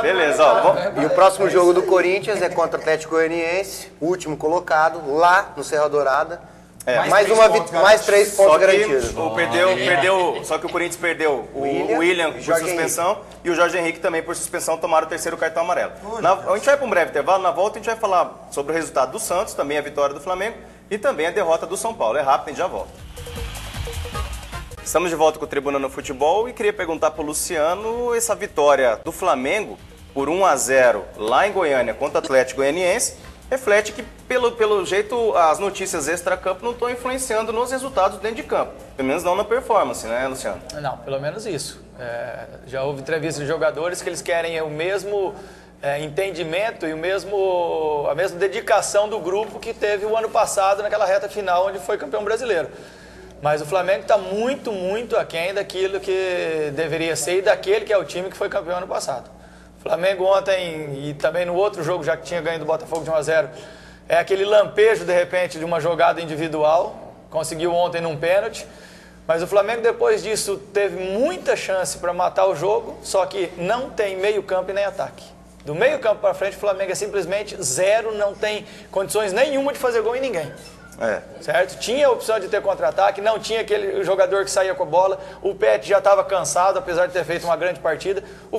Beleza, ó. E o próximo jogo do Corinthians é contra o Atlético Goianiense, último colocado, lá no Serra Dourada. Mais 3 pontos garantidos. Só que o Corinthians perdeu o William por suspensão e o Jorge Henrique também por suspensão, tomaram o terceiro cartão amarelo. A gente vai para um breve intervalo, na volta a gente vai falar sobre o resultado do Santos, também a vitória do Flamengo e também a derrota do São Paulo. É rápido, a gente já volta. Estamos de volta com o Tribuna no Futebol e queria perguntar para o Luciano essa vitória do Flamengo por 1-0 lá em Goiânia contra o Atlético Goianiense reflete que, pelo jeito, as notícias extra-campo não estão influenciando nos resultados dentro de campo. Pelo menos não na performance, né, Luciano? Não, pelo menos isso. Já houve entrevistas de jogadores que eles querem o mesmo entendimento e a mesma dedicação do grupo que teve o ano passado naquela reta final onde foi campeão brasileiro. Mas o Flamengo está muito, muito aquém daquilo que deveria ser e daquele que é o time que foi campeão ano passado. O Flamengo ontem e também no outro jogo, já que tinha ganho do Botafogo de 1-0, é aquele lampejo, de repente, de uma jogada individual. Conseguiu ontem num pênalti. Mas o Flamengo, depois disso, teve muita chance para matar o jogo, só que não tem meio campo e nem ataque. Do meio campo para frente, o Flamengo é simplesmente zero, não tem condições nenhuma de fazer gol em ninguém. Certo? Tinha a opção de ter contra-ataque, não tinha aquele jogador que saía com a bola, o Pet já estava cansado, apesar de ter feito uma grande partida. O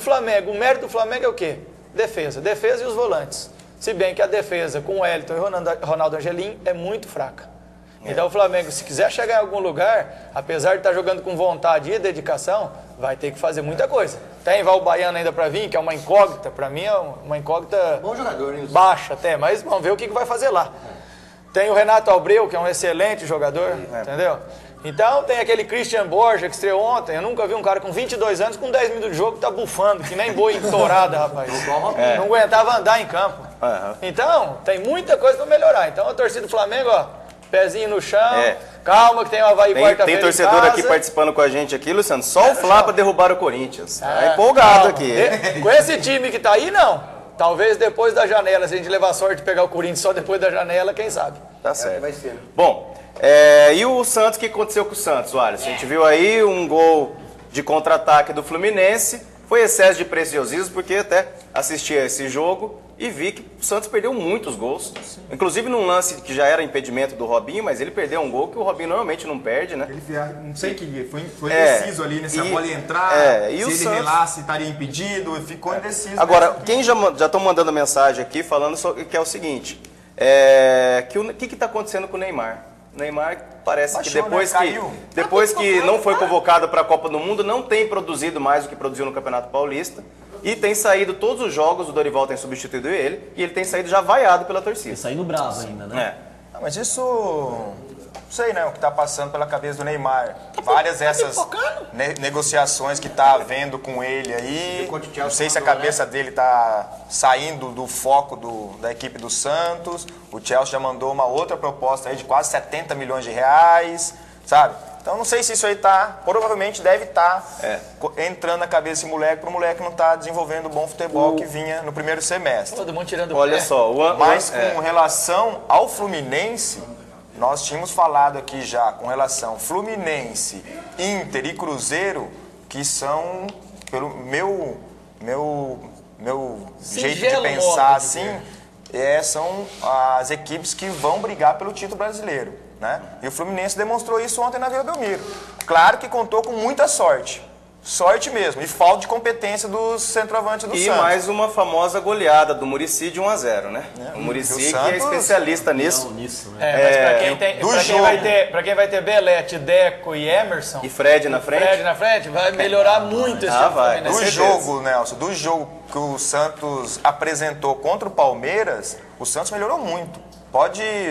mérito do Flamengo é o quê? Defesa e os volantes. Se bem que a defesa com o Wellington e Ronaldo Angelim é muito fraca. Então o Flamengo, se quiser chegar em algum lugar, apesar de estar jogando com vontade e dedicação, vai ter que fazer muita coisa. Tem Val Baiano ainda para vir, que é uma incógnita, para mim é uma incógnita bom jogador, hein? Baixa até, mas vamos ver o que vai fazer lá. Tem o Renato Abreu, que é um excelente jogador, entendeu? Então tem aquele Christian Borja, que estreou ontem. Eu nunca vi um cara com 22 anos, com 10 minutos de jogo, que tá bufando, que nem boi entorada, rapaz. Não aguentava andar em campo. Então, tem muita coisa para melhorar. Então a torcida do Flamengo, ó, pezinho no chão, calma que tem o Avaí quarta-feira. Tem torcedor aqui participando com a gente aqui, Luciano. Só o Flá para derrubar o Corinthians. Tá empolgado aqui. Com esse time que tá aí, não. Talvez depois da janela, se a gente levar sorte de pegar o Corinthians só depois da janela, quem sabe? Tá certo. Vai ser. Bom, e o Santos, o que aconteceu com o Santos, Wallace? A gente viu aí um gol de contra-ataque do Fluminense. Foi excesso de preciosismo, porque até assisti a esse jogo e vi que o Santos perdeu muitos gols. Inclusive num lance que já era impedimento do Robinho, mas ele perdeu um gol que o Robinho normalmente não perde, né? Ele não sei que foi indeciso ali, né? Se a bola ia entrar, e se o ele Santos relasse, estaria impedido, ficou indeciso. Agora, quem já estão mandando mensagem aqui falando que é o seguinte, o que está acontecendo com o Neymar? O Neymar parece que depois que não foi convocado para a Copa do Mundo, não tem produzido mais do que produziu no Campeonato Paulista. E tem saído todos os jogos, o Dorival tem substituído ele, e ele tem saído já vaiado pela torcida. E saindo bravo ainda, né? Mas isso, não sei, né, o que está passando pela cabeça do Neymar. Várias dessas negociações que está havendo com ele aí, não sei se a cabeça dele está saindo do foco da equipe do Santos. O Chelsea já mandou uma outra proposta aí de quase 70 milhões de reais, sabe? Então não sei se isso aí provavelmente deve estar entrando na cabeça desse moleque, para o moleque não estar desenvolvendo o bom futebol que vinha no primeiro semestre. Todo mundo tirando o Olha pé. só, Mas com relação ao Fluminense, nós tínhamos falado aqui já com relação Fluminense, Inter e Cruzeiro, que são, pelo meu jeito de pensar assim, são as equipes que vão brigar pelo título brasileiro. Né? E o Fluminense demonstrou isso ontem na Vila Belmiro. Claro que contou com muita sorte. Sorte mesmo. E falta de competência dos centroavantes do Santos. E mais uma famosa goleada do Muricy de 1-0, né? O Muricy que é especialista nisso. Mas para quem vai ter Belete, Deco e Emerson... E Fred na frente? Vai melhorar muito esse time. Do jogo, Nelson, do jogo que o Santos apresentou contra o Palmeiras, o Santos melhorou muito.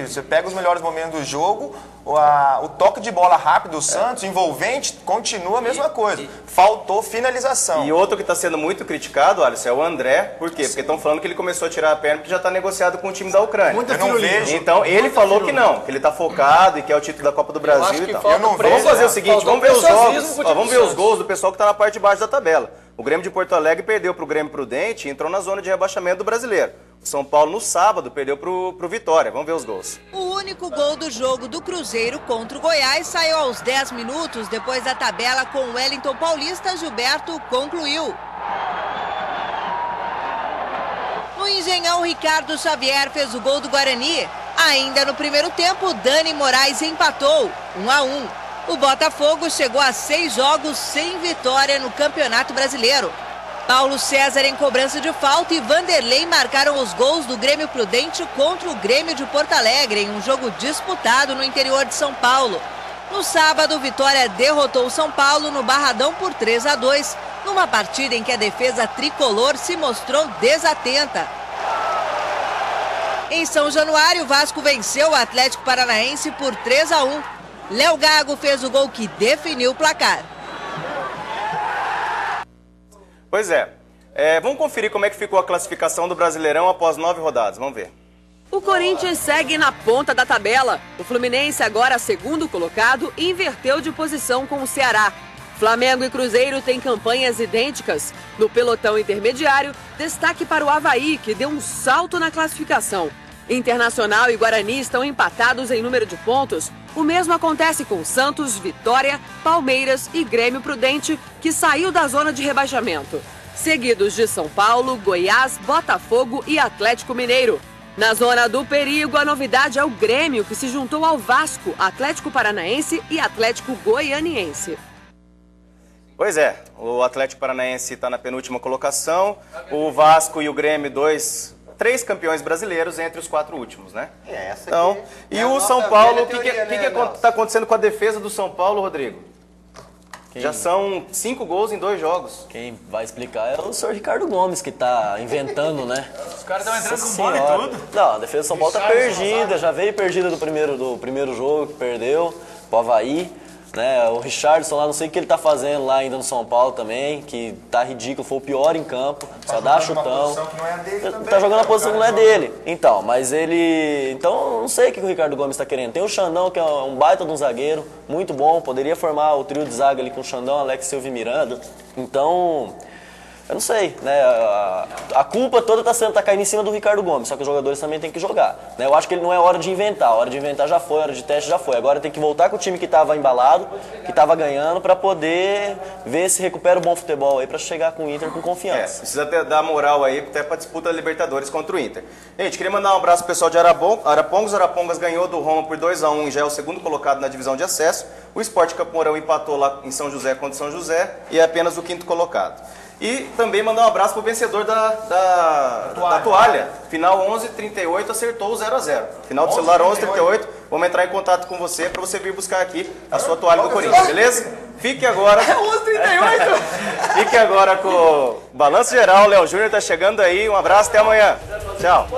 Você pega os melhores momentos do jogo, o toque de bola rápido do Santos, envolvente, continua a mesma coisa. Faltou finalização. E outro que está sendo muito criticado, Alisson, é o André. Por quê? Porque estão falando que ele começou a tirar a perna porque já está negociado com o time da Ucrânia. Eu não vejo. Então ele falou que não, que ele está focado e quer o título da Copa do Brasil e tal. Vamos fazer o seguinte, vamos ver os jogos, vamos ver os gols do pessoal que está na parte de baixo da tabela. O Grêmio de Porto Alegre perdeu para o Grêmio Prudente e entrou na zona de rebaixamento do Brasileiro. O São Paulo, no sábado, perdeu para o Vitória. Vamos ver os gols. O único gol do jogo do Cruzeiro contra o Goiás saiu aos 10 minutos. Depois da tabela com o Wellington Paulista, Gilberto concluiu. Engenhão, Ricardo Xavier fez o gol do Guarani. Ainda no primeiro tempo, Dani Moraes empatou, 1-1. O Botafogo chegou a 6 jogos sem vitória no Campeonato Brasileiro. Paulo César em cobrança de falta e Vanderlei marcaram os gols do Grêmio Prudente contra o Grêmio de Porto Alegre em um jogo disputado no interior de São Paulo. No sábado, Vitória derrotou o São Paulo no Barradão por 3-2, numa partida em que a defesa tricolor se mostrou desatenta. Em São Januário, o Vasco venceu o Atlético Paranaense por 3-1. Léo Gago fez o gol que definiu o placar. Pois é. Vamos conferir como é que ficou a classificação do Brasileirão após 9 rodadas. Vamos ver. O Corinthians segue na ponta da tabela. O Fluminense, agora segundo colocado, inverteu de posição com o Ceará. Flamengo e Cruzeiro têm campanhas idênticas. No pelotão intermediário, destaque para o Avaí, que deu um salto na classificação. Internacional e Guarani estão empatados em número de pontos. O mesmo acontece com Santos, Vitória, Palmeiras e Grêmio Prudente, que saiu da zona de rebaixamento. Seguidos de São Paulo, Goiás, Botafogo e Atlético Mineiro. Na zona do perigo, a novidade é o Grêmio, que se juntou ao Vasco, Atlético Paranaense e Atlético Goianiense. Pois é, o Atlético Paranaense está na penúltima colocação, o Vasco e o Grêmio, 3 campeões brasileiros entre os 4 últimos, né? Então, e o São Paulo, o que está acontecendo com a defesa do São Paulo, Rodrigo? Já são 5 gols em 2 jogos. Quem vai explicar é o senhor Ricardo Gomes, que está inventando, né? Os caras estão entrando com bola e tudo. Não, a defesa do São Paulo está perdida, já veio perdida do primeiro jogo, que perdeu, pro Avaí. Né, o Richardson lá, não sei o que ele tá fazendo lá ainda no São Paulo também, que tá ridículo, foi o pior em campo, só dá chutão. Tá jogando a posição que não é dele. Então, mas ele... Então, não sei o que o Ricardo Gomes tá querendo. Tem o Xandão, que é um baita de um zagueiro, muito bom, poderia formar o trio de zaga ali com o Xandão, Alex Silva e Miranda. Então... Eu não sei, né? A culpa toda tá caindo em cima do Ricardo Gomes, só que os jogadores também têm que jogar. Né? Eu acho que ele não é hora de inventar, a hora de inventar já foi, a hora de teste já foi. Agora tem que voltar com o time que estava embalado, que estava ganhando, para poder ver se recupera o bom futebol aí, para chegar com o Inter com confiança. Precisa dar moral aí até para disputa da Libertadores contra o Inter. Gente, queria mandar um abraço pro pessoal de Arapongas. Arapongas ganhou do Roma por 2-1 e já é o segundo colocado na divisão de acesso. O Sport Campo Mourão empatou lá em São José contra São José e é apenas o 5º colocado. E também mandar um abraço pro vencedor da toalha. Final 11:38 acertou o 0-0. Final do celular 11:38. Vamos entrar em contato com você para você vir buscar aqui a sua toalha do Corinthians, beleza? Fique agora. É 11:38. Fique agora com o Balanço Geral. Léo Júnior tá chegando aí. Um abraço, até amanhã. Tchau.